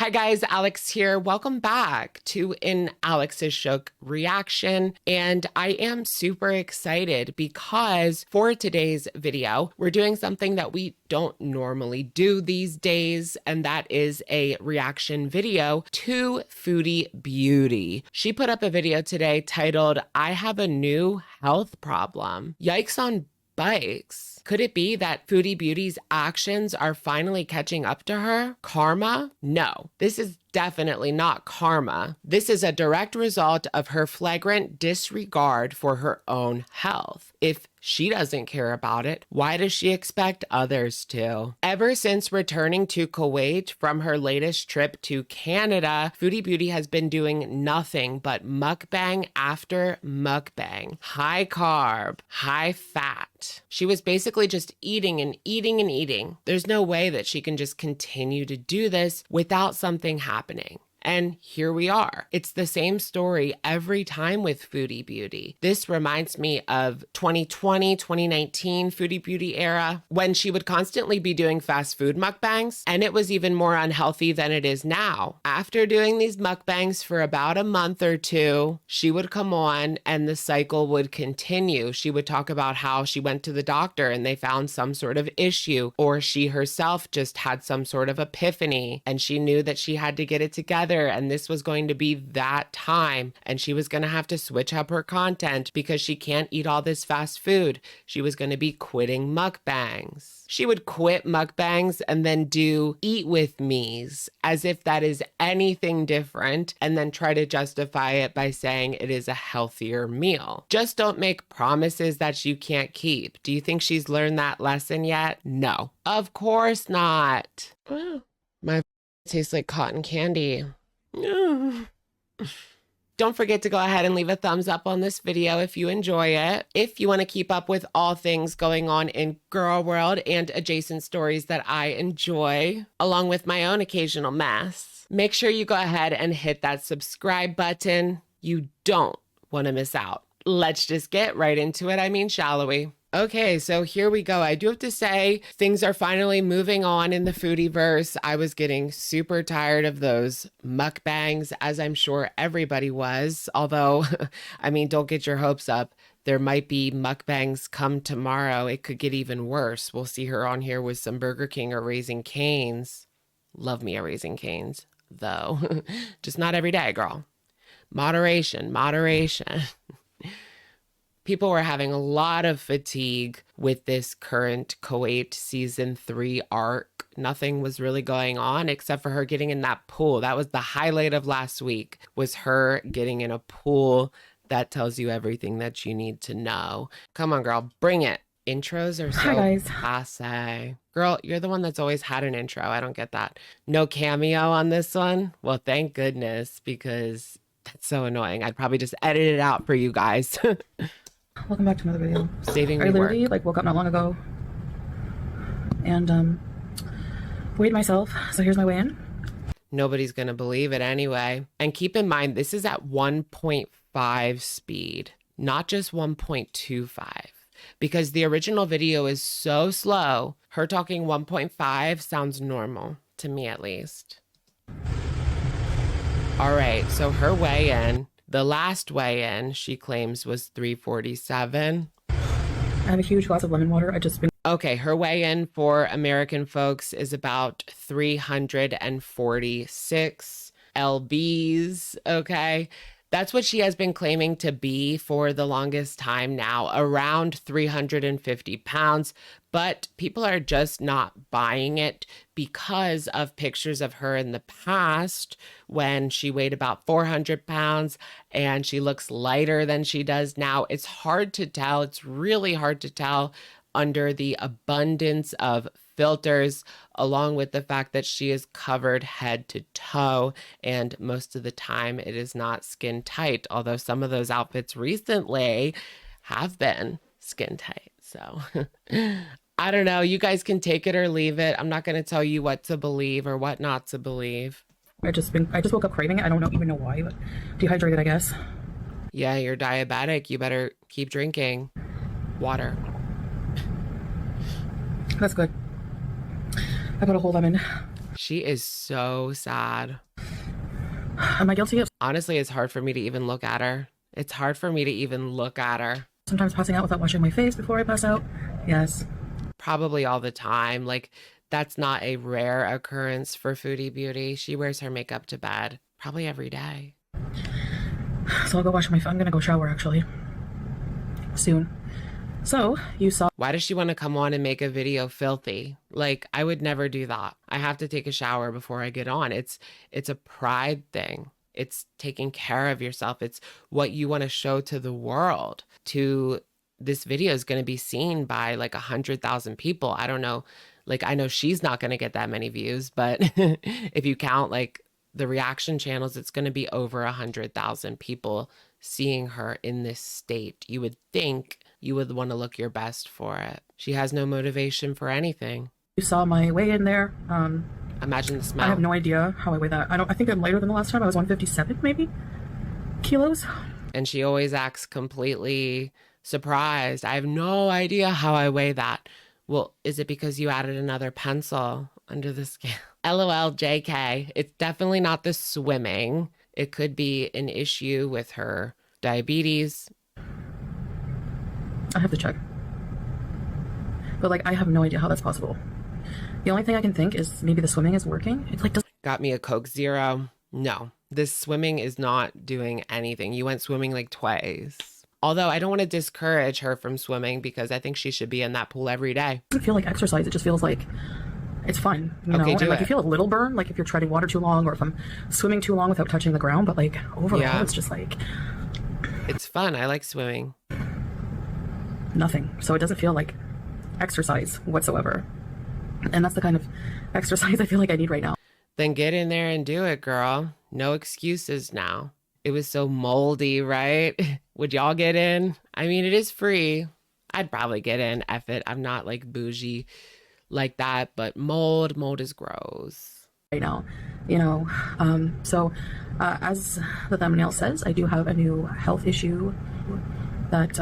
Hi guys, Alex here. Welcome back to an Alex is Shook reaction. And I am super excited because for today's video, we're doing something that we don't normally do these days, and that is a reaction video to Foodie Beauty. She put up a video today titled, I have a new health problem. Yikes on bikes. Could it be that Foodie Beauty's actions are finally catching up to her? Karma? No, this is definitely not karma. This is a direct result of her flagrant disregard for her own health. If she doesn't care about it, why does she expect others to? Ever since returning to Kuwait from her latest trip to Canada, Foodie Beauty has been doing nothing but mukbang after mukbang. High carb, high fat. She was basically just eating and eating and eating. There's no way that she can just continue to do this without something happening. And here we are. It's the same story every time with Foodie Beauty. This reminds me of 2020, 2019 Foodie Beauty era when she would constantly be doing fast food mukbangs, and it was even more unhealthy than it is now. After doing these mukbangs for about a month or two, she would come on and the cycle would continue. She would talk about how she went to the doctor and they found some sort of issue, or she herself just had some sort of epiphany and she knew that she had to get it together. And this was going to be that time. And she was going to have to switch up her content because she can't eat all this fast food. She was going to be quitting mukbangs. She would quit mukbangs and then do eat with me's as if that is anything different, and then try to justify it by saying it is a healthier meal. Just don't make promises that you can't keep. Do you think she's learned that lesson yet? No, of course not. My tastes like cotton candy. Don't forget to go ahead and leave a thumbs up on this video if you enjoy it. If you want to keep up with all things going on in girl world and adjacent stories that I enjoy, along with my own occasional mess, make sure you go ahead and hit that subscribe button. You don't want to miss out. Let's just get right into it. Shall we? Okay, so here we go. I do have to say things are finally moving on in the foodieverse. I was getting super tired of those mukbangs, as I'm sure everybody was. Although, don't get your hopes up. There might be mukbangs come tomorrow. It could get even worse. We'll see her on here with some Burger King or Raising Cane's. Love me a Raising Cane's, though. Just not every day, girl. Moderation, moderation. People were having a lot of fatigue with this current Kuwait season 3 arc. Nothing was really going on except for her getting in that pool. That was the highlight of last week, was her getting in a pool. That tells you everything that you need to know. Come on, girl, bring it. Intros are so passe. Girl, you're the one that's always had an intro. I don't get that. No cameo on this one? Well, thank goodness, because that's so annoying. I'd probably just edit it out for you guys. Welcome back to another video. Saving me I literally work. woke up not long ago and weighed myself. So here's my weigh-in. Nobody's gonna believe it anyway. And keep in mind, this is at 1.5 speed, not just 1.25, because the original video is so slow. Her talking 1.5 sounds normal to me, at least. All right, so her weigh-in. The last weigh-in, she claims, was 347. I have a huge glass of lemon water. Okay, her weigh-in for American folks is about 346 lbs, okay? That's what she has been claiming to be for the longest time now, around 350 pounds. But people are just not buying it because of pictures of her in the past when she weighed about 400 pounds and she looks lighter than she does now. It's hard to tell. It's really hard to tell under the abundance of filters, along with the fact that she is covered head to toe, and most of the time it is not skin tight, although some of those outfits recently have been skin tight. So I don't know. You guys can take it or leave it. I'm not going to tell you what to believe or what not to believe. I just woke up craving it. I don't even know why, but dehydrated, I guess. Yeah, you're diabetic. You better keep drinking water. That's good. I put a whole lemon She is so sad. Am I guilty of Honestly, it's hard for me to even look at her. It's hard for me to even look at her. sometimes passing out without washing my face before I pass out? Yes. Probably all the time. Like, that's not a rare occurrence for Foodie Beauty. She wears her makeup to bed probably every day. So I'll go wash my face. I'm gonna go shower actually soon. So you saw. Why does she want to come on and make a video filthy? Like, I would never do that. I have to take a shower before I get on. It's a pride thing. It's taking care of yourself. It's what you want to show to the world. This video is going to be seen by like 100,000 people. I don't know. Like, I know she's not going to get that many views, but if you count like the reaction channels, it's going to be over 100,000 people seeing her in this state. You would think you would want to look your best for it. She has no motivation for anything. You saw my weigh in there. Imagine the smell. I have no idea how I weigh that. I think I'm lighter than the last time. I was 157 maybe kilos. And she always acts completely surprised. I have no idea how I weigh that. Well, is it because you added another pencil under the scale? LOL, JK. It's definitely not the swimming. It could be an issue with her diabetes. I have to check. But like, I have no idea how that's possible. The only thing I can think is maybe the swimming is working. It's like, Got me a Coke Zero. No, this swimming is not doing anything. You went swimming like twice. Although I don't want to discourage her from swimming because I think she should be in that pool every day. It doesn't feel like exercise. It just feels like it's fun. You know? Do and like it. you feel a little burn, like if you're treading water too long or if I'm swimming too long without touching the ground. But like overall, Yeah. it's just like It's fun. I like swimming. nothing. So it doesn't feel like exercise whatsoever. And that's the kind of exercise I feel like I need right now. Then get in there and do it, girl. No excuses now. It was so moldy, right? Would y'all get in? I mean, it is free. I'd probably get in. F it. I'm not like bougie like that, but mold is gross. Right now, you know. So as the thumbnail says, I do have a new health issue that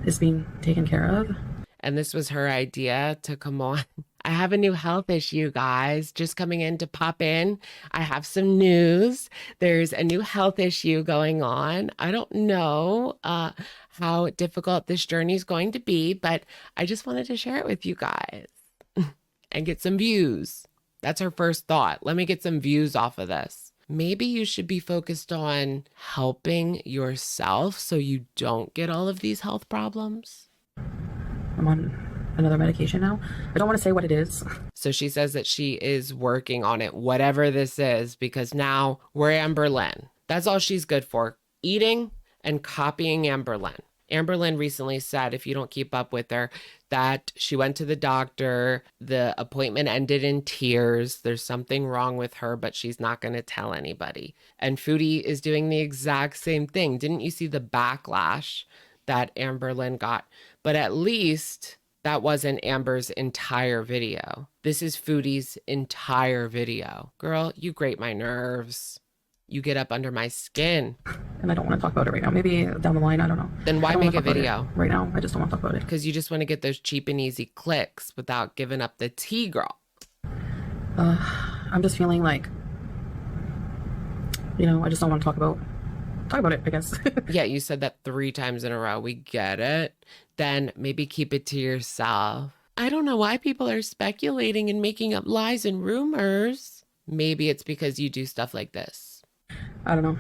is being taken care of. And this was her idea to come on. I have a new health issue, guys. Just coming in to pop in. I have some news. There's a new health issue going on. I don't know how difficult this journey is going to be, but I just wanted to share it with you guys and get some views. That's her first thought. Let me get some views off of this. Maybe you should be focused on helping yourself so you don't get all of these health problems. I'm on another medication now. I don't want to say what it is. So she says that she is working on it, whatever this is, because now we're Amber Lynn. That's all she's good for. Eating and copying Amber Lynn. Amber Lynn recently said, if you don't keep up with her, that she went to the doctor. The appointment ended in tears. There's something wrong with her, but she's not going to tell anybody. And Foodie is doing the exact same thing. Didn't you see the backlash that Amber Lynn got? But at least that wasn't Amber's entire video. This is Foodie's entire video. Girl, you grate my nerves. You get up under my skin. And I don't want to talk about it right now. Maybe down the line, I don't know. Then why make a video? Right now, I just don't want to talk about it. Because you just want to get those cheap and easy clicks without giving up the tea, girl. I'm just feeling like, you know, I just don't want to talk about it, I guess. Yeah, you said that 3 times in a row. We get it. Then maybe keep it to yourself. I don't know why people are speculating and making up lies and rumors. Maybe it's because you do stuff like this. I don't know.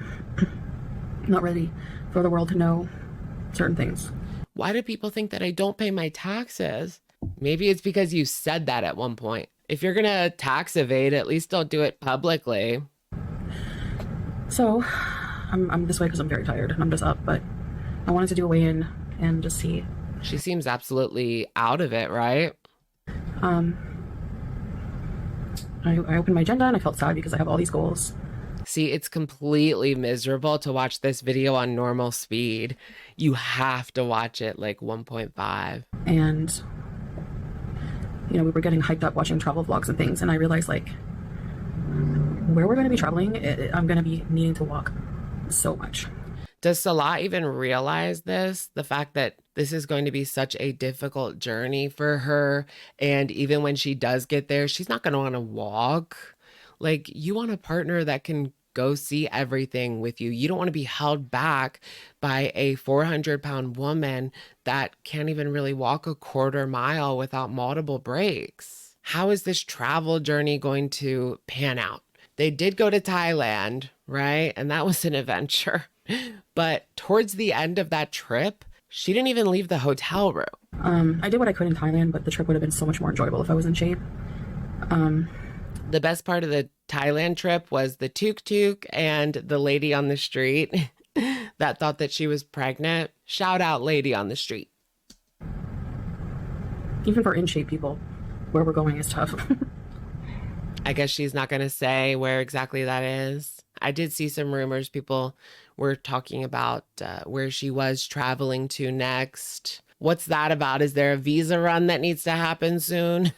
Not ready for the world to know certain things. Why do people think that I don't pay my taxes? Maybe it's because you said that at one point. If you're going to tax evade, at least don't do it publicly. So I'm this way because I'm very tired and I'm just up, but I wanted to do a weigh-in and just see. She seems absolutely out of it, right? I opened my agenda and I felt sad because I have all these goals. See, it's completely miserable to watch this video on normal speed. You have to watch it like 1.5. And, you know, we were getting hyped up watching travel vlogs and things. And I realized, like, where we're going to be traveling, I'm going to be needing to walk so much. Does Salah even realize this? The fact that This is going to be such a difficult journey for her. And even when she does get there, she's not going to want to walk. Like, you want a partner that can go see everything with you. You don't want to be held back by a 400-pound woman that can't even really walk a quarter mile without multiple breaks. How is this travel journey going to pan out? They did go to Thailand, right? And that was an adventure. But towards the end of that trip, she didn't even leave the hotel room. I did what I could in Thailand, but the trip would have been so much more enjoyable if I was in shape. The best part of the Thailand trip was the tuk-tuk and the lady on the street that thought that she was pregnant. Shout out, lady on the street. Even for in shape people, where we're going is tough. I guess she's not going to say where exactly that is. I did see some rumors. People were talking about where she was traveling to next. What's that about? Is there a visa run that needs to happen soon?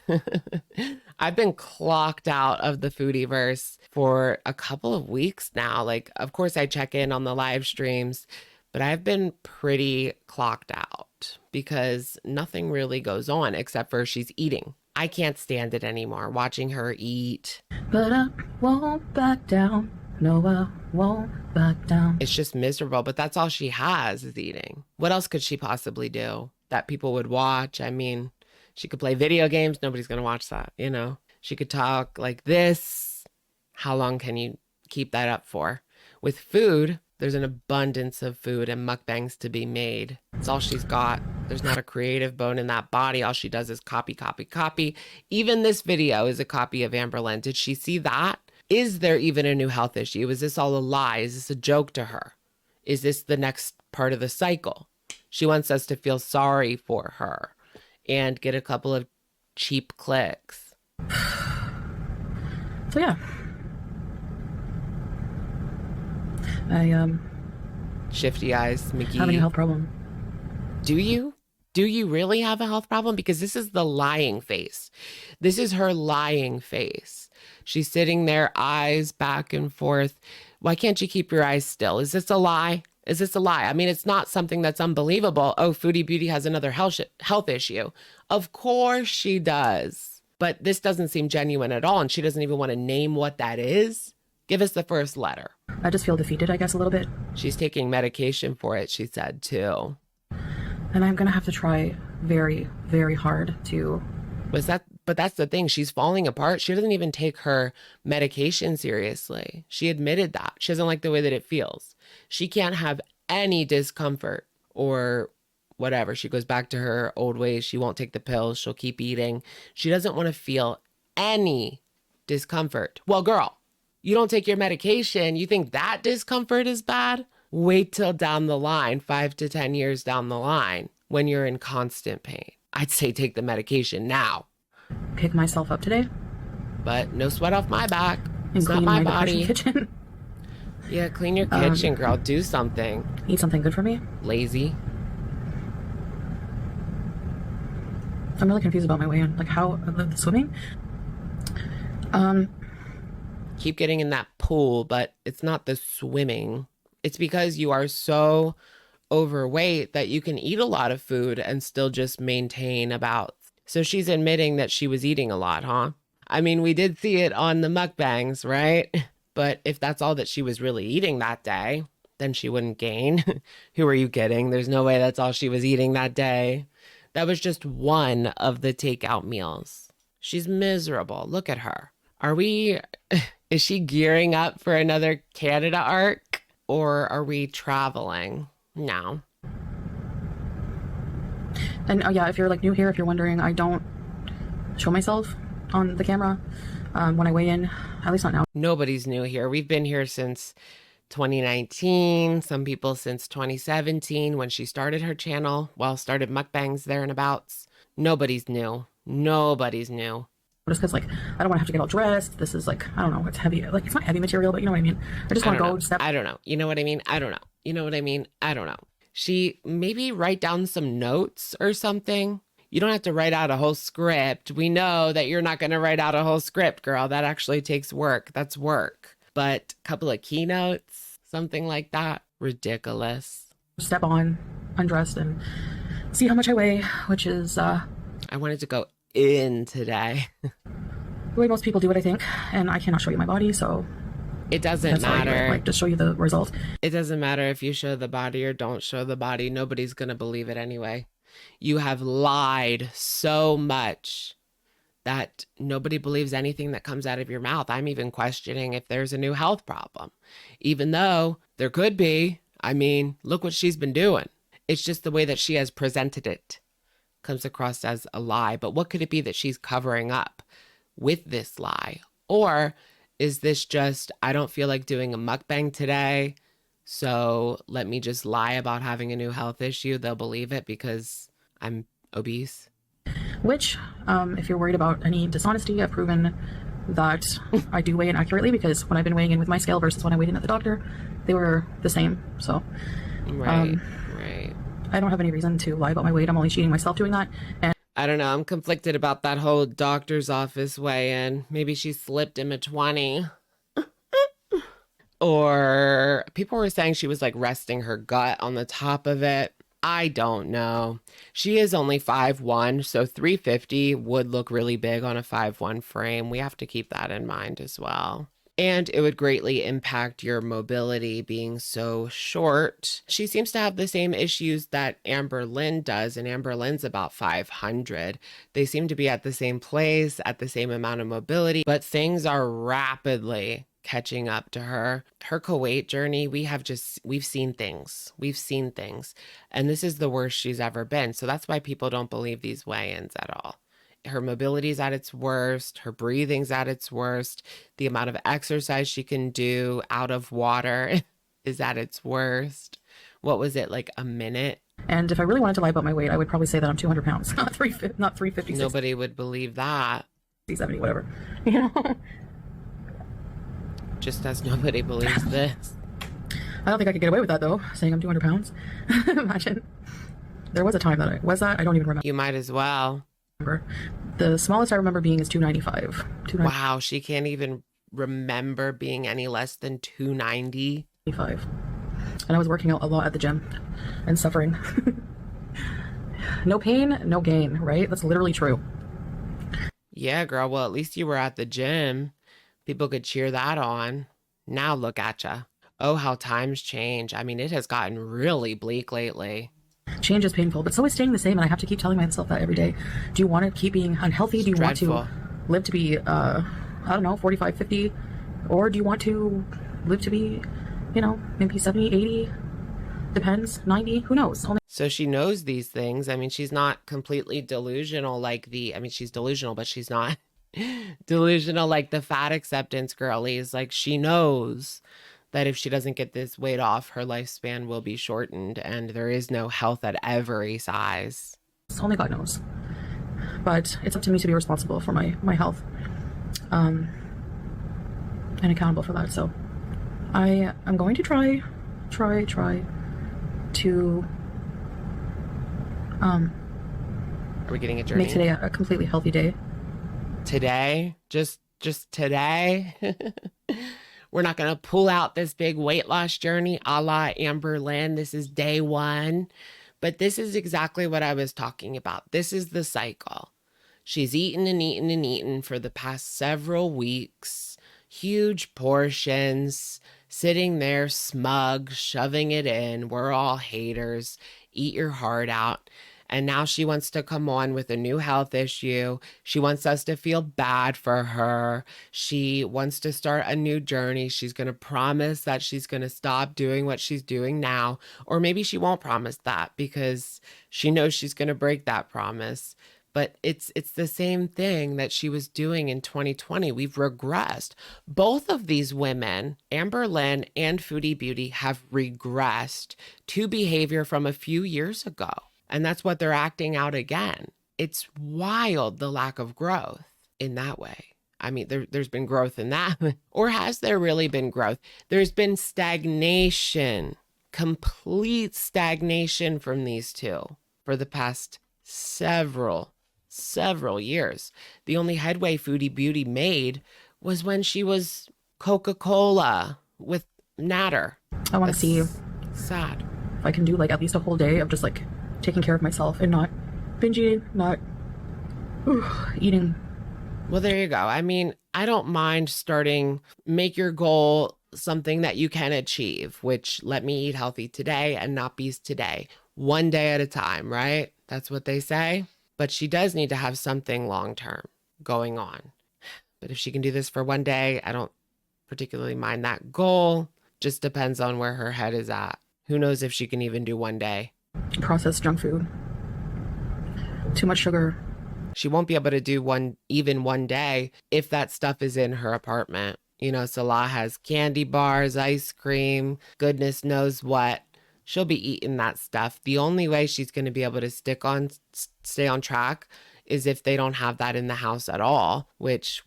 I've been clocked out of the Foodieverse for a couple of weeks now. Like, of course, I check in on the live streams, but I've been pretty clocked out because nothing really goes on except for she's eating. I can't stand it anymore, watching her eat. But I won't back down. No, I won't back down. It's just miserable, but that's all she has is eating. What else could she possibly do that people would watch? I mean, she could play video games. Nobody's going to watch that, you know? She could talk like this. How long can you keep that up for? With food, there's an abundance of food and mukbangs to be made. It's all she's got. There's not a creative bone in that body. All she does is copy, copy, copy. Even this video is a copy of Amberlynn. Did she see that? Is there even a new health issue? Is this all a lie? Is this a joke to her? Is this the next part of the cycle? She wants us to feel sorry for her and get a couple of cheap clicks. So yeah. I Shifty eyes, Mickey. have a new health problem. Do you? Do you really have a health problem? Because this is the lying face. This is her lying face. She's sitting there, eyes back and forth. Why can't you keep your eyes still? Is this a lie? Is this a lie? I mean, it's not something that's unbelievable. Oh, Foodie Beauty has another health issue. Of course she does. But this doesn't seem genuine at all. And she doesn't even want to name what that is. Give us the first letter. I just feel defeated, I guess, a little bit. She's taking medication for it, she said, too. And I'm going to have to try very, very hard to... But that's the thing. She's falling apart. She doesn't even take her medication seriously. She admitted that. She doesn't like the way that it feels. She can't have any discomfort or whatever. She goes back to her old ways. She won't take the pills. She'll keep eating. She doesn't want to feel any discomfort. Well, girl, you don't take your medication. You think that discomfort is bad? Wait till down the line, 5 to 10 years down the line, when you're in constant pain. I'd say take the medication now. Pick myself up today. But no sweat off my back. And It's not clean my my body. kitchen. Yeah, clean your kitchen, girl. Do something. Eat something good for me. Lazy. I'm really confused about my way in. Like how the swimming. Keep getting in that pool, but it's not the swimming. It's because you are so overweight that you can eat a lot of food and still just maintain about. So she's admitting that she was eating a lot, huh? I mean, we did see it on the mukbangs, right? But if that's all that she was really eating that day, then she wouldn't gain. Who are you kidding? There's no way that's all she was eating that day. That was just one of the takeout meals. She's miserable. Look at her. Is she gearing up for another Canada arc? Or are we traveling? No. And oh yeah, if you're like new here, if you're wondering, I don't show myself on the camera when I weigh in, at least not now. Nobody's new here. We've been here since 2019. Some people since 2017 when she started her channel. Well, started mukbangs there and abouts. Nobody's new. Nobody's new. Just because like I don't want to have to get all dressed. This is like, I don't know, it's heavy. Like it's not heavy material, but you know what I mean. I just want to go step. I don't know. You know what I mean? I don't know. You know what I mean? I don't know. She maybe write down some notes or something. You don't have to write out a whole script. We know that you're not going to write out a whole script, girl. That actually takes work. That's work. But a couple of keynotes, something like that. Ridiculous. Step on, undressed, and see how much I weigh, which is I wanted to go in today. the way most people do it, I think. And I cannot show you my body, so It doesn't matter. Like, just show you the result. It doesn't matter if you show the body or don't show the body. Nobody's going to believe it anyway. You have lied so much that nobody believes anything that comes out of your mouth. I'm even questioning if there's a new health problem, even though there could be. I mean, look what she's been doing. It's just the way that she has presented it comes across as a lie. But what could it be that she's covering up with this lie? Or is this just, I don't feel like doing a mukbang today, so let me just lie about having a new health issue. They'll believe it because I'm obese. Which, if you're worried about any dishonesty, I've proven that I do weigh in accurately, because when I've been weighing in with my scale versus when I weighed in at the doctor, they were the same. So, right. I don't have any reason to lie about my weight. I'm only cheating myself doing that. And I don't know. I'm conflicted about that whole doctor's office weigh-in. Maybe she slipped him a 20. Or people were saying she was like resting her gut on the top of it. I don't know. She is only 5'1", so 350 would look really big on a 5'1" frame. We have to keep that in mind as well. And it would greatly impact your mobility being so short. She seems to have the same issues that Amber Lynn does, and Amber Lynn's about 500. They seem to be at the same place, at the same amount of mobility, but things are rapidly catching up to her. Her Kuwait journey, we've seen things. And this is the worst she's ever been. So that's why people don't believe these weigh-ins at all. Her mobility's at its worst. Her breathing's at its worst. The amount of exercise she can do out of water is at its worst. What was it, like a minute? And if I really wanted to lie about my weight, I would probably say that I'm 200 pounds, not 350. Nobody would believe that. 70, whatever. You know? Just as nobody believes this. I don't think I could get away with that, though, saying I'm 200 pounds. Imagine. There was a time that I don't even remember. You might as well. The smallest I remember being is 295. Wow, she can't even remember being any less than 290. 5. And I was working out a lot at the gym and suffering. No pain, no gain, right? That's literally true. Yeah, girl. Well, at least you were at the gym. People could cheer that on. Now look at ya. Oh, how times change. I mean, it has gotten really bleak lately. Change is painful, but so is staying the same, and I have to keep telling myself that every day. Do you want to keep being unhealthy? Do you want to live to be, I don't know, 45, 50? Or do you want to live to be, maybe 70, 80? Depends. 90? Who knows? So she knows these things. I mean, she's not completely delusional she's delusional, but she's not delusional like the fat acceptance girlies. Like, she knows that if she doesn't get this weight off, her lifespan will be shortened, and there is no health at every size. Only God knows. But it's up to me to be responsible for my health, and accountable for that. So I'm going to try to Are we getting a journey? Make today a completely healthy day. Today? Just today? We're not going to pull out this big weight loss journey a la Amber Lynn. This is day one. But this is exactly what I was talking about. This is the cycle. She's eaten and eaten and eaten for the past several weeks. Huge portions, sitting there smug, shoving it in. We're all haters. Eat your heart out. And now she wants to come on with a new health issue. She wants us to feel bad for her. She wants to start a new journey. She's going to promise that she's going to stop doing what she's doing now. Or maybe she won't promise that because she knows she's going to break that promise. But it's the same thing that she was doing in 2020. We've regressed. Both of these women, Amber Lynn and Foodie Beauty, have regressed to behavior from a few years ago. And that's what they're acting out again. It's wild, the lack of growth in that way. I mean, there's been growth in that. Or has there really been growth? There's been stagnation, complete stagnation from these two for the past several years. The only headway Foodie Beauty made was when she was Coca-Cola with Natter. I want to see sad. if I can do like at least a whole day of just like taking care of myself and not binge eating, not eating. Well, there you go. I mean, I don't mind make your goal something that you can achieve, which let me eat healthy today and not beast today, one day at a time, right? That's what they say. But she does need to have something long term going on. But if she can do this for one day, I don't particularly mind that goal. Just depends on where her head is at. Who knows if she can even do one day. Processed junk food. Too much sugar. She won't be able to do even one day if that stuff is in her apartment. You know, Salah has candy bars, ice cream, goodness knows what. She'll be eating that stuff. The only way she's going to be able to stay on track is if they don't have that in the house at all, which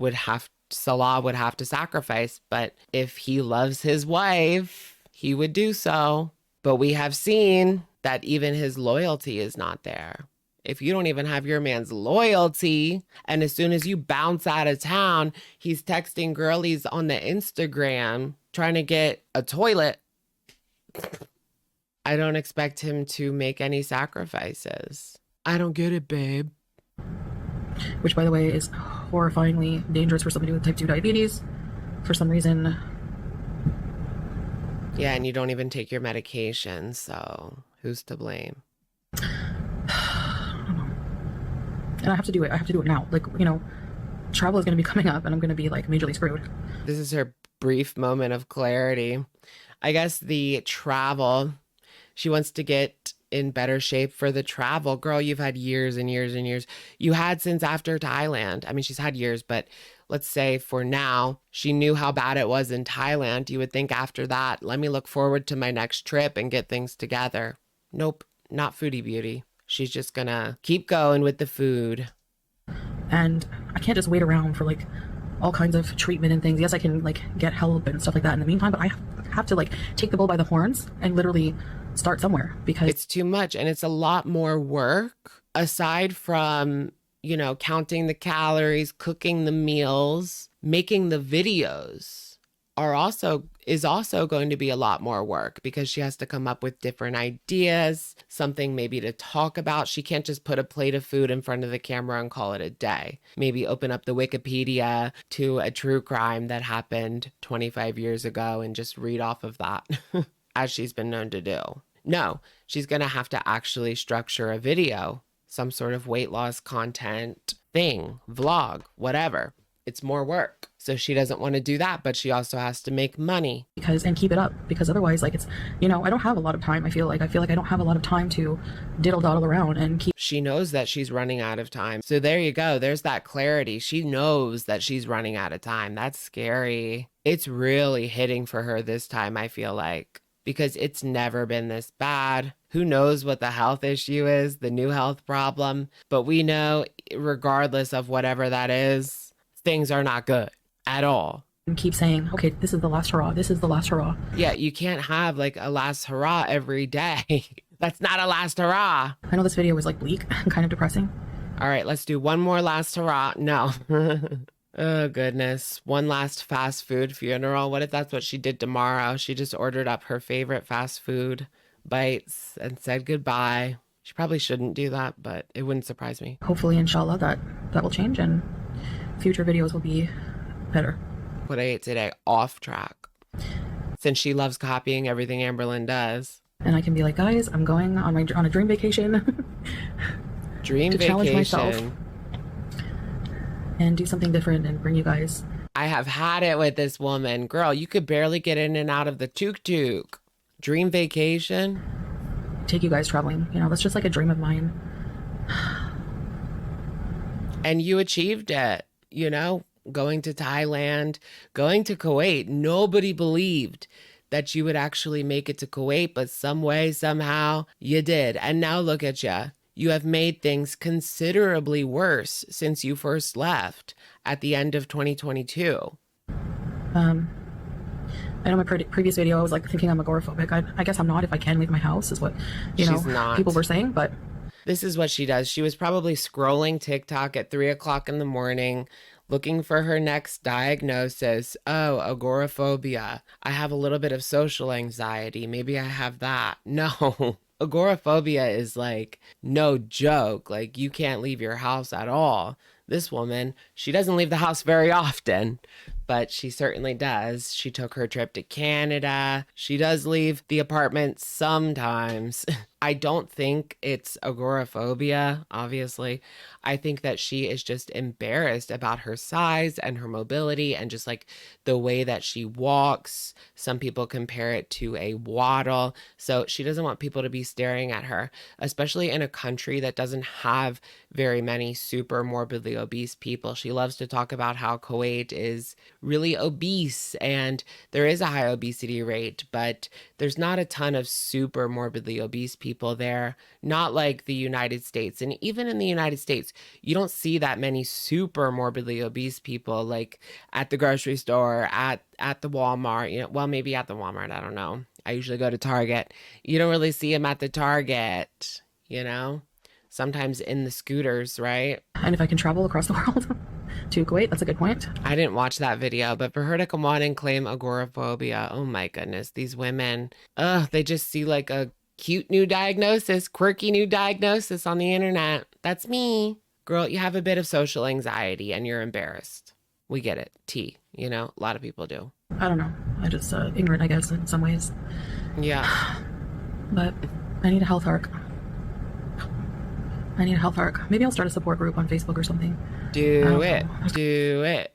Salah would have to sacrifice. But if he loves his wife, he would do so. But we have seen that even his loyalty is not there. If you don't even have your man's loyalty, and as soon as you bounce out of town, he's texting girlies on the Instagram trying to get a toilet, I don't expect him to make any sacrifices. I don't get it, babe. Which, by the way, is horrifyingly dangerous for somebody with type 2 diabetes. For some reason. Yeah, and you don't even take your medication, so who's to blame? And I have to do it. I have to do it now. Like, you know, travel is going to be coming up and I'm going to be like majorly screwed. This is her brief moment of clarity. I guess the travel, she wants to get in better shape for the travel. Girl, you've had years and years and years. You had since after Thailand. I mean, she's had years, but let's say for now, she knew how bad it was in Thailand. You would think after that, let me look forward to my next trip and get things together. Nope, not Foodie Beauty. She's just gonna keep going with the food. And I can't just wait around for like all kinds of treatment and things. Yes, I can like get help and stuff like that in the meantime, but I have to like take the bull by the horns and literally start somewhere because it's too much and it's a lot more work aside from, you know, counting the calories, cooking the meals, making the videos is also going to be a lot more work because she has to come up with different ideas, something maybe to talk about. She can't just put a plate of food in front of the camera and call it a day. Maybe open up the Wikipedia to a true crime that happened 25 years ago and just read off of that, as she's been known to do. No, she's going to have to actually structure a video, some sort of weight loss content thing, vlog, whatever. It's more work. So she doesn't want to do that, but she also has to make money. And keep it up because otherwise, like, it's, you know, I don't have a lot of time. I feel like I don't have a lot of time to diddle-daddle around and keep. She knows that she's running out of time. So there you go. There's that clarity. She knows that she's running out of time. That's scary. It's really hitting for her this time, I feel like, because it's never been this bad. Who knows what the health issue is, the new health problem, but we know regardless of whatever that is, things are not good at all. And keep saying, okay, this is the last hurrah. This is the last hurrah. Yeah, you can't have like a last hurrah every day. That's not a last hurrah. I know this video was like bleak and kind of depressing. All right, let's do one more last hurrah. No. Oh, goodness. One last fast food funeral. What if that's what she did tomorrow? She just ordered up her favorite fast food bites and said goodbye. She probably shouldn't do that, but it wouldn't surprise me. Hopefully, inshallah, that will change and future videos will be better. What I ate today, off track. Since she loves copying everything Amberlynn does. And I can be like, guys, I'm going on a dream vacation. Dream to vacation. Challenge myself and do something different and bring you guys. I have had it with this woman. Girl, you could barely get in and out of the tuk-tuk. Dream vacation. Take you guys traveling. You know, that's just like a dream of mine. And you achieved it, you know, going to Thailand, going to Kuwait. Nobody believed that you would actually make it to Kuwait, but some way, somehow, you did. And now look at you. You have made things considerably worse since you first left at the end of 2022. I know my previous video, I was like thinking I'm agoraphobic. I guess I'm not if I can leave my house, is what, She's not. People were saying, but. This is what she does. She was probably scrolling TikTok at 3 o'clock in the morning, looking for her next diagnosis. Oh, agoraphobia. I have a little bit of social anxiety. Maybe I have that. No. agoraphobia is like no joke. Like you can't leave your house at all. This woman, she doesn't leave the house very often, but she certainly does. She took her trip to Canada. She does leave the apartment sometimes. I don't think it's agoraphobia, obviously. I think that she is just embarrassed about her size and her mobility and just like the way that she walks. Some people compare it to a waddle. So she doesn't want people to be staring at her, especially in a country that doesn't have very many super morbidly obese people. She loves to talk about how Kuwait is really obese and there is a high obesity rate, but there's not a ton of super morbidly obese people there, not like the United States. And even in the United States, you don't see that many super morbidly obese people like at the grocery store, at the Walmart, you know, well, maybe at the Walmart, I don't know. I usually go to Target. You don't really see them at the Target, you know? Sometimes in the scooters, right? And if I can travel across the world to Kuwait, that's a good point. I didn't watch that video, but for her to come on and claim agoraphobia, oh my goodness, these women, they just see like a cute new diagnosis, quirky new diagnosis on the internet. That's me. Girl, you have a bit of social anxiety and you're embarrassed. We get it. You know, a lot of people do. I don't know. I just ignorant, I guess, in some ways. Yeah. But I need a health arc. Maybe I'll start a support group on Facebook or something. Do it.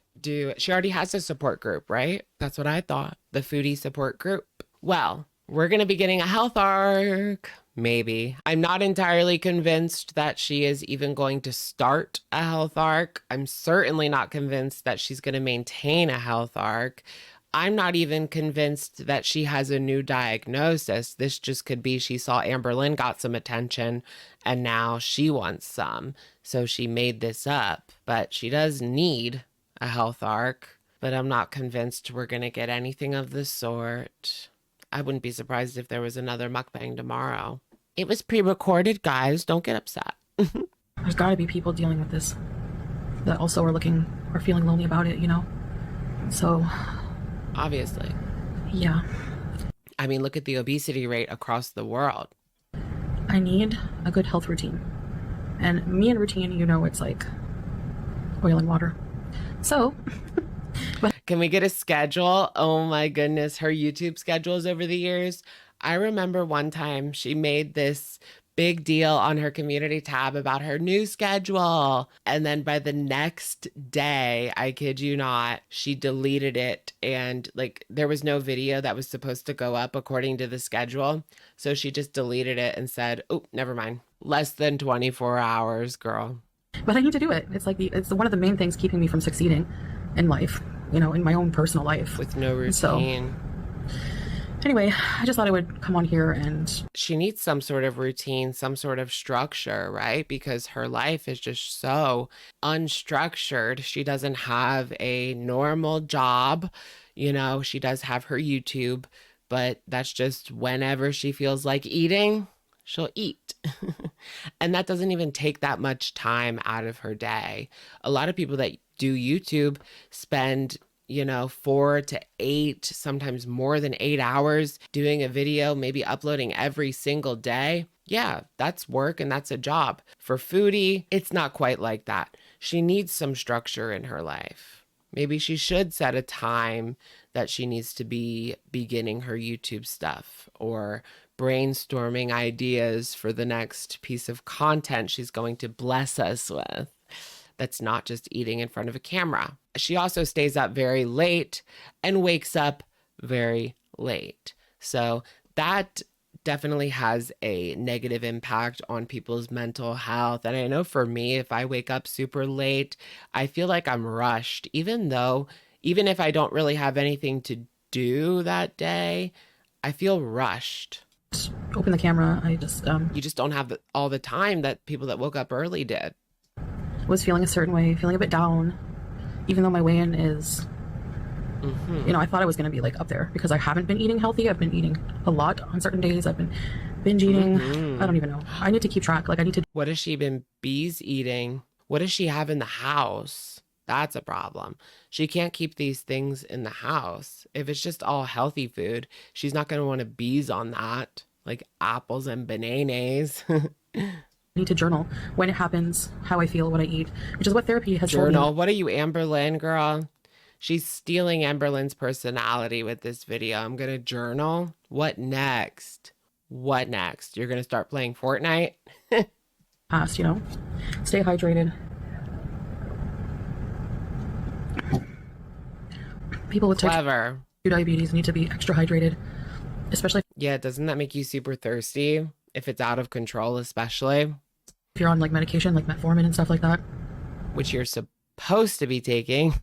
She already has a support group, right? That's what I thought. The Foodie support group. Well, we're going to be getting a health arc. Maybe. I'm not entirely convinced that she is even going to start a health arc. I'm certainly not convinced that she's going to maintain a health arc. I'm not even convinced that she has a new diagnosis. This just could be she saw Amber Lynn got some attention and now she wants some. So she made this up. But she does need a health arc. But I'm not convinced we're going to get anything of the sort. I wouldn't be surprised if there was another mukbang tomorrow. It was pre-recorded, guys. Don't get upset. There's got to be people dealing with this that also are feeling lonely about it, you know? So... obviously. Yeah. I mean, look at the obesity rate across the world. I need a good health routine. And me and routine, you know, it's like oil and water. So... Can we get a schedule? Oh my goodness, her YouTube schedules over the years. I remember one time she made this big deal on her community tab about her new schedule. And then by the next day, I kid you not, she deleted it. And like there was no video that was supposed to go up according to the schedule. So she just deleted it and said, oh, never mind. Less than 24 hours, girl. But I need to do it. It's like it's one of the main things keeping me from succeeding in life, you know, in my own personal life. With no routine. So, anyway, I just thought I would come on here and... She needs some sort of routine, some sort of structure, right? Because her life is just so unstructured. She doesn't have a normal job. You know, she does have her YouTube, but that's just whenever she feels like eating, she'll eat. And that doesn't even take that much time out of her day. A lot of people that do YouTube spend, you know, 4 to 8, sometimes more than 8 hours doing a video, maybe uploading every single day. Yeah, that's work and that's a job. For Foodie, it's not quite like that. She needs some structure in her life. Maybe she should set a time that she needs to be beginning her YouTube stuff or brainstorming ideas for the next piece of content she's going to bless us with. That's not just eating in front of a camera. She also stays up very late and wakes up very late. So that definitely has a negative impact on people's mental health. And I know for me, if I wake up super late, I feel like I'm rushed, even if I don't really have anything to do that day, I feel rushed. Open the camera. I just... You just don't have all the time that people that woke up early did. Was feeling a certain way, feeling a bit down, even though my weigh-in is, you know, I thought I was going to be like up there because I haven't been eating healthy. I've been eating a lot on certain days. I've been binge eating. I don't even know. I need to keep track. Like I need to. What has she been bees eating? What does she have in the house? That's a problem. She can't keep these things in the house. If it's just all healthy food, she's not going to want to bees on that. Like apples and bananas. need to journal when it happens, how I feel, what I eat, which is what therapy has told me. Journal? What are you, Amberlynn, girl? She's stealing Amberlynn's personality with this video. I'm gonna journal. What next? What next? You're gonna start playing Fortnite? Past, you know, stay hydrated. People with type 2 diabetes need to be extra hydrated, especially. Yeah, doesn't that make you super thirsty if it's out of control, especially if you're on like medication, like metformin and stuff like that, which you're supposed to be taking.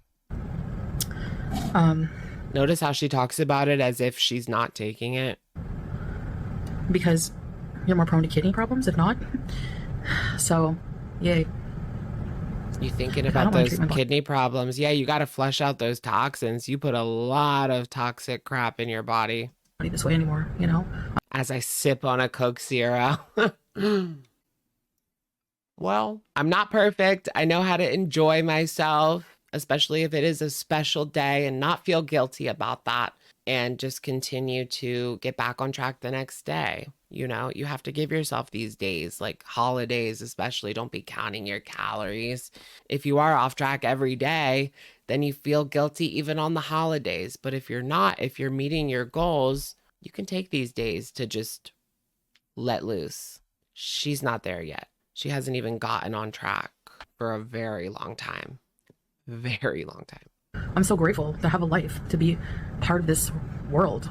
Notice how she talks about it as if she's not taking it. Because you're more prone to kidney problems if not. So, yay. You thinking about those kidney problems? Yeah, you got to flush out those toxins. You put a lot of toxic crap in your body. Not this way anymore, you know? As I sip on a Coke Zero. Well, I'm not perfect. I know how to enjoy myself, especially if it is a special day, and not feel guilty about that, and just continue to get back on track the next day. You know, you have to give yourself these days, like holidays especially. Don't be counting your calories. If you are off track every day, then you feel guilty even on the holidays. But if you're not, if you're meeting your goals, you can take these days to just let loose. She's not there yet. She hasn't even gotten on track for a very long time. Very long time. I'm so grateful to have a life, to be part of this world.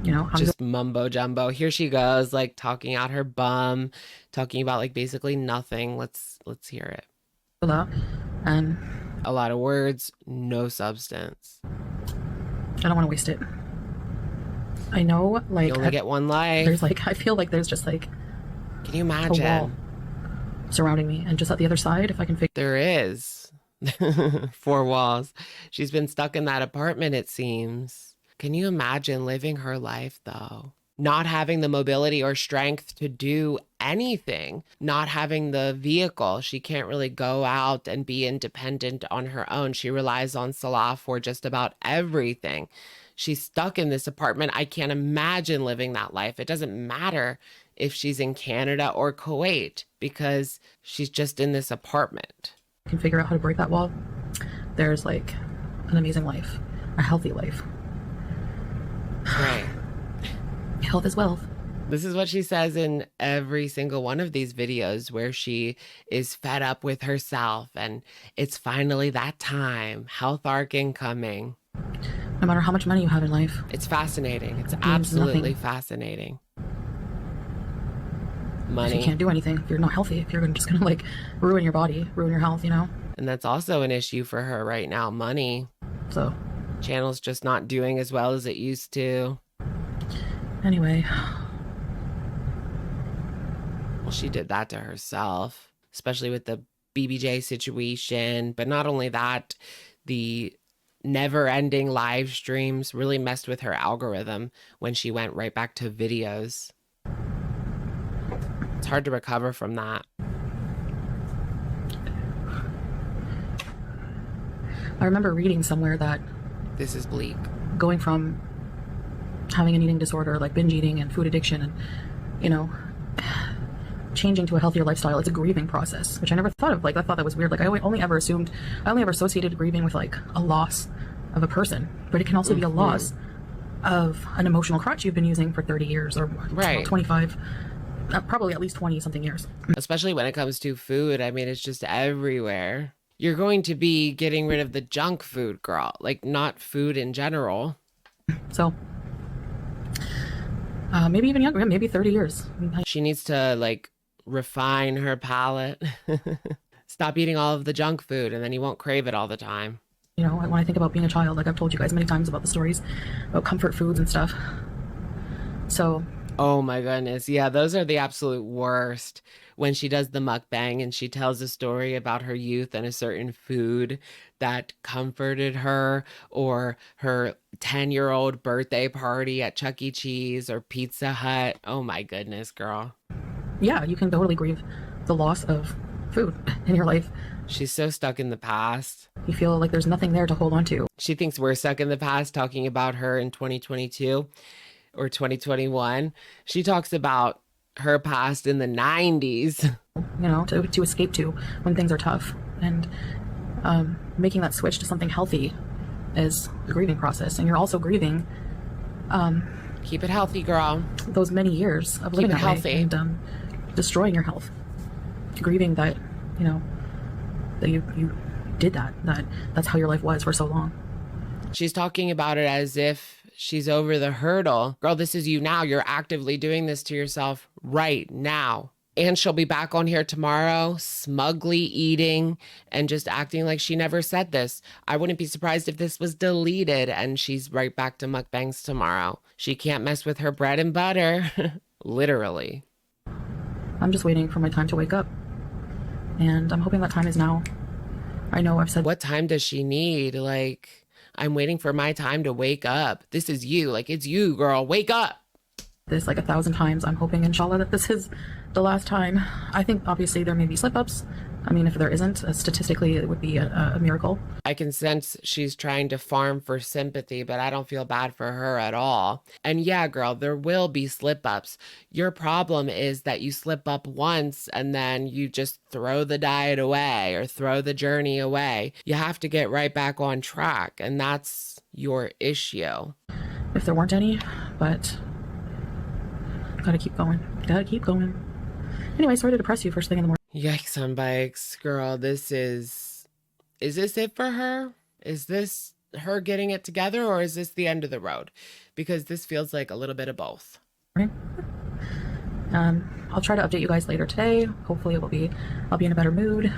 You know, just mumbo jumbo. Here she goes, like talking out her bum, talking about like basically nothing. Let's hear it. And a lot of words, no substance. I don't want to waste it. I know, like, you only get one life. There's like, I feel like there's just like, can you imagine? A wall surrounding me, and just at the other side, if I can figure. There is 4 walls. She's been stuck in that apartment, it seems. Can you imagine living her life, though? Not having the mobility or strength to do anything, not having the vehicle. She can't really go out and be independent on her own. She relies on Salah for just about everything. She's stuck in this apartment. I can't imagine living that life. It doesn't matter if she's in Canada or Kuwait, because she's just in this apartment. Can figure out how to break that wall. There's like an amazing life, a healthy life. Right. Health is wealth. This is what she says in every single one of these videos, where she is fed up with herself and it's finally that time. Health arc incoming. No matter how much money you have in life. It's fascinating. It's absolutely fascinating. Money. You can't do anything if you're not healthy. If you're just going to like ruin your body, ruin your health, you know? And that's also an issue for her right now. Money. So. Channel's just not doing as well as it used to. Anyway. Well, she did that to herself, especially with the BBJ situation. But not only that, the never-ending live streams really messed with her algorithm when she went right back to videos. It's hard to recover from that. I remember reading somewhere that this is bleak. Going from having an eating disorder, like binge eating and food addiction, and, you know, changing to a healthier lifestyle, it's a grieving process, which I never thought of. Like, I thought that was weird. Like, I only ever associated grieving with like a loss of a person, but it can also be a loss of an emotional crutch you've been using for 30 years or 25, probably at least 20 something years. Especially when it comes to food. I mean, it's just everywhere. You're going to be getting rid of the junk food, girl. Like, not food in general. So, maybe even younger, maybe 30 years. She needs to, like, refine her palate. Stop eating all of the junk food, and then you won't crave it all the time. You know, when I think about being a child, like I've told you guys many times about the stories about comfort foods and stuff. So. Oh my goodness. Yeah, those are the absolute worst. When she does the mukbang and she tells a story about her youth and a certain food that comforted her, or her 10-year-old birthday party at Chuck E. Cheese or Pizza Hut. Oh my goodness, girl. Yeah, you can totally grieve the loss of food in your life. She's so stuck in the past. You feel like there's nothing there to hold on to. She thinks we're stuck in the past talking about her in 2022. or 2021. She talks about her past in the 90s. You know, to escape to when things are tough. And making that switch to something healthy is a grieving process. And you're also grieving keep it healthy, girl. Those many years of living that healthy way and destroying your health. Grieving that, you know, that you did that's how your life was for so long. She's talking about it as if she's over the hurdle. Girl, this is you now. You're actively doing this to yourself right now. And she'll be back on here tomorrow, smugly eating and just acting like she never said this. I wouldn't be surprised if this was deleted and she's right back to mukbangs tomorrow. She can't mess with her bread and butter. Literally. I'm just waiting for my time to wake up. And I'm hoping that time is now. I know I've said... What time does she need? Like, I'm waiting for my time to wake up. This is you. Like, it's you, girl. Wake up. This like 1,000 times. I'm hoping, inshallah, that this is the last time. I think obviously there may be slip-ups. I mean, if there isn't, statistically it would be a miracle. I can sense she's trying to farm for sympathy, but I don't feel bad for her at all. And yeah, girl, there will be slip-ups. Your problem is that you slip up once and then you just throw the diet away or throw the journey away. You have to get right back on track, and that's your issue. If there weren't any, but gotta keep going. Gotta keep going. Anyway, sorry to depress you first thing in the morning. Yikes on bikes, girl. Is this it for her? Is this her getting it together, or is this the end of the road? Because this feels like a little bit of both. Right. I'll try to update you guys later today. Hopefully I'll be in a better mood.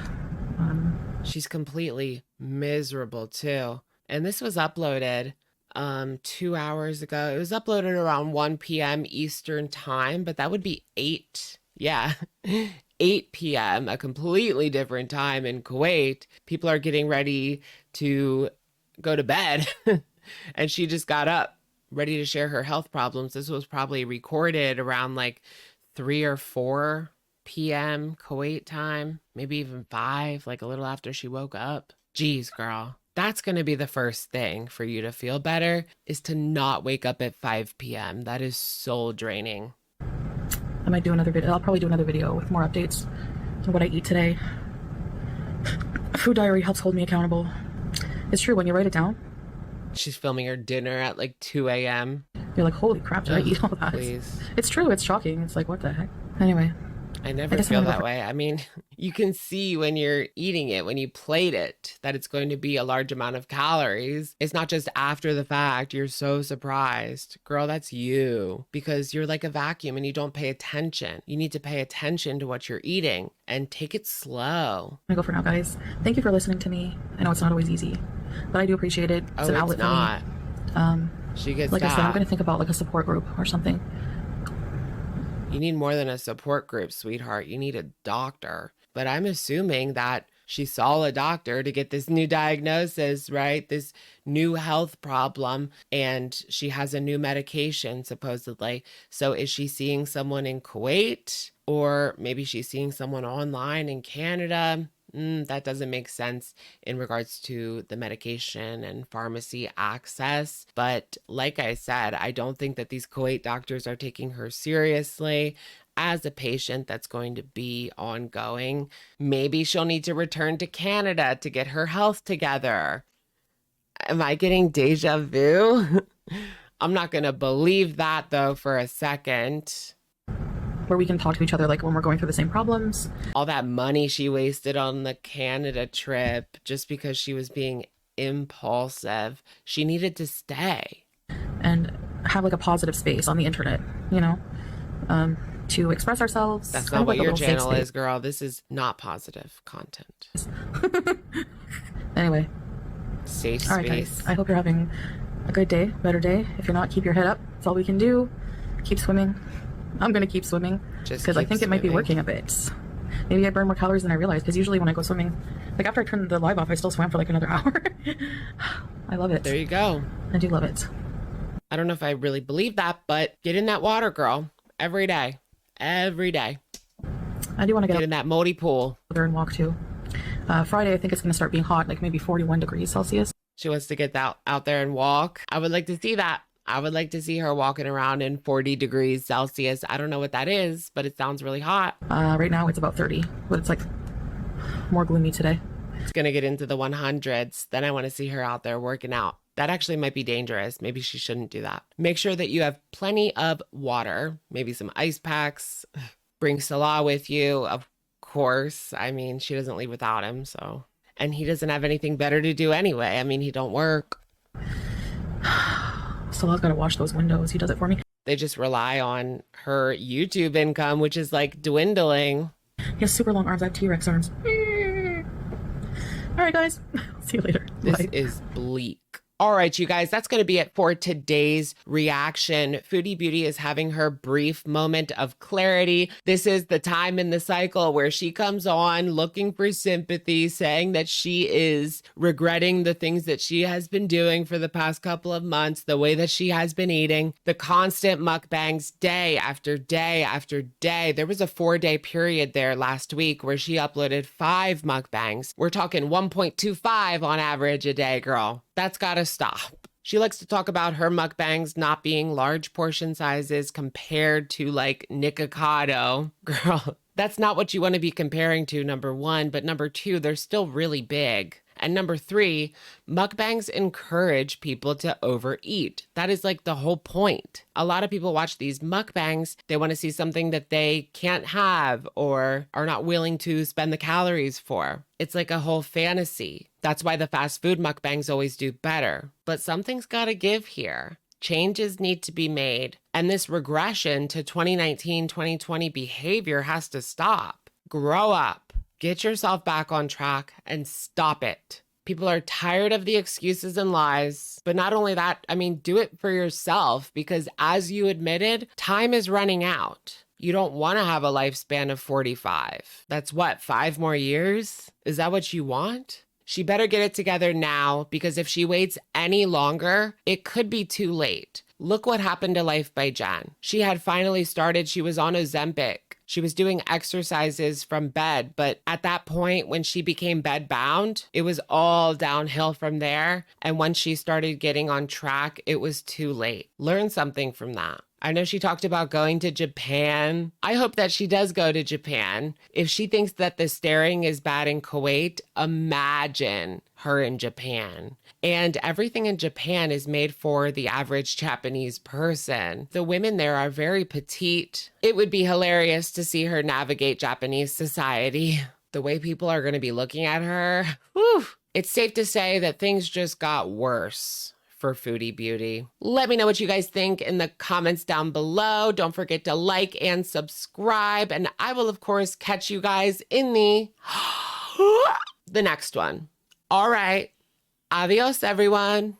She's completely miserable too. And this was uploaded 2 hours ago. It was uploaded around 1 p.m. Eastern time, but that would be 8 p.m., a completely different time in Kuwait. People are getting ready to go to bed. And she just got up, ready to share her health problems. This was probably recorded around like 3 or 4 p.m. Kuwait time, maybe even 5, like a little after she woke up. Jeez, girl. That's going to be the first thing for you to feel better, is to not wake up at 5 p.m. That is soul draining. I might do another video. I'll probably do another video with more updates on what I eat today. A food diary helps hold me accountable. It's true, when you write it down. She's filming her dinner at like 2 a.m. You're like, holy crap, did I eat all that? Please. It's true, it's shocking. It's like, what the heck? Anyway. I never feel that way. I mean, you can see when you're eating it, when you plate it, that it's going to be a large amount of calories. It's not just after the fact. You're so surprised. Girl, that's you. Because you're like a vacuum and you don't pay attention. You need to pay attention to what you're eating and take it slow. I'm gonna go for now, guys. Thank you for listening to me. I know it's not always easy, but I do appreciate it. It's an outlet for me. She gets like that. I said, I'm gonna think about like a support group or something. You need more than a support group, sweetheart. You need a doctor. But I'm assuming that she saw a doctor to get this new diagnosis, right? This new health problem, and she has a new medication, supposedly. So is she seeing someone in Kuwait? Or maybe she's seeing someone online in Canada? That doesn't make sense in regards to the medication and pharmacy access. But like I said, I don't think that these Kuwait doctors are taking her seriously as a patient that's going to be ongoing. Maybe she'll need to return to Canada to get her health together. Am I getting deja vu? I'm not going to believe that though for a second. Where we can talk to each other like when we're going through the same problems. All that money she wasted on the Canada trip just because she was being impulsive. She needed to stay. And have like a positive space on the internet, you know, to express ourselves. That's not what your channel is, girl. This is not positive content. Anyway. Safe space. All right, guys. I hope you're having a good day, better day. If you're not, keep your head up. That's all we can do. Keep swimming. I'm going to keep swimming because I think it might be working a bit. Maybe I burn more calories than I realized, because usually when I go swimming, like after I turn the live off, I still swam for like another hour. I love it. There you go. I do love it. I don't know if I really believe that, but get in that water, girl. Every day. Every day. I do want to get in that Modi pool. There and walk too. Friday, I think it's going to start being hot, like maybe 41 degrees Celsius. She wants to get out there and walk. I would like to see that. I would like to see her walking around in 40 degrees Celsius. I don't know what that is, but it sounds really hot. Right now it's about 30, but it's like more gloomy today. It's going to get into the 100s. Then I want to see her out there working out. That actually might be dangerous. Maybe she shouldn't do that. Make sure that you have plenty of water, maybe some ice packs. Bring Salah with you, of course. I mean, she doesn't leave without him, so. And he doesn't have anything better to do anyway. I mean, he don't work. Salah's got to wash those windows. He does it for me. They just rely on her YouTube income, which is like dwindling. He has super long arms. I have T-Rex arms. All right, guys. See you later. This Bye. is bleak. All right, you guys, that's going to be it for today's reaction. Foodie Beauty is having her brief moment of clarity. This is the time in the cycle where she comes on looking for sympathy, saying that she is regretting the things that she has been doing for the past couple of months, the way that she has been eating, the constant mukbangs day after day after day. There was a 4-day period there last week where she uploaded 5 mukbangs. We're talking 1.25 on average a day, girl. That's gotta stop. She likes to talk about her mukbangs not being large portion sizes compared to like Nikocado. Girl, that's not what you want to be comparing to, number one. But number two, they're still really big. And number 3, mukbangs encourage people to overeat. That is like the whole point. A lot of people watch these mukbangs. They want to see something that they can't have or are not willing to spend the calories for. It's like a whole fantasy. That's why the fast food mukbangs always do better. But something's got to give here. Changes need to be made. And this regression to 2019, 2020 behavior has to stop. Grow up. Get yourself back on track and stop it. People are tired of the excuses and lies. But not only that, I mean, do it for yourself because as you admitted, time is running out. You don't want to have a lifespan of 45. That's what, 5 more years? Is that what you want? She better get it together now because if she waits any longer, it could be too late. Look what happened to Life by Jen. She had finally started, she was on Ozempic. She was doing exercises from bed, but at that point when she became bed bound, it was all downhill from there. And once she started getting on track, it was too late. Learn something from that. I know she talked about going to Japan. I hope that she does go to Japan. If she thinks that the staring is bad in Kuwait, imagine her in Japan. And everything in Japan is made for the average Japanese person. The women there are very petite. It would be hilarious to see her navigate Japanese society. The way people are going to be looking at her, whew. It's safe to say that things just got worse for Foodie Beauty. Let me know what you guys think in the comments down below. Don't forget to like and subscribe. And I will, of course, catch you guys in the next one. All right. Adios, everyone.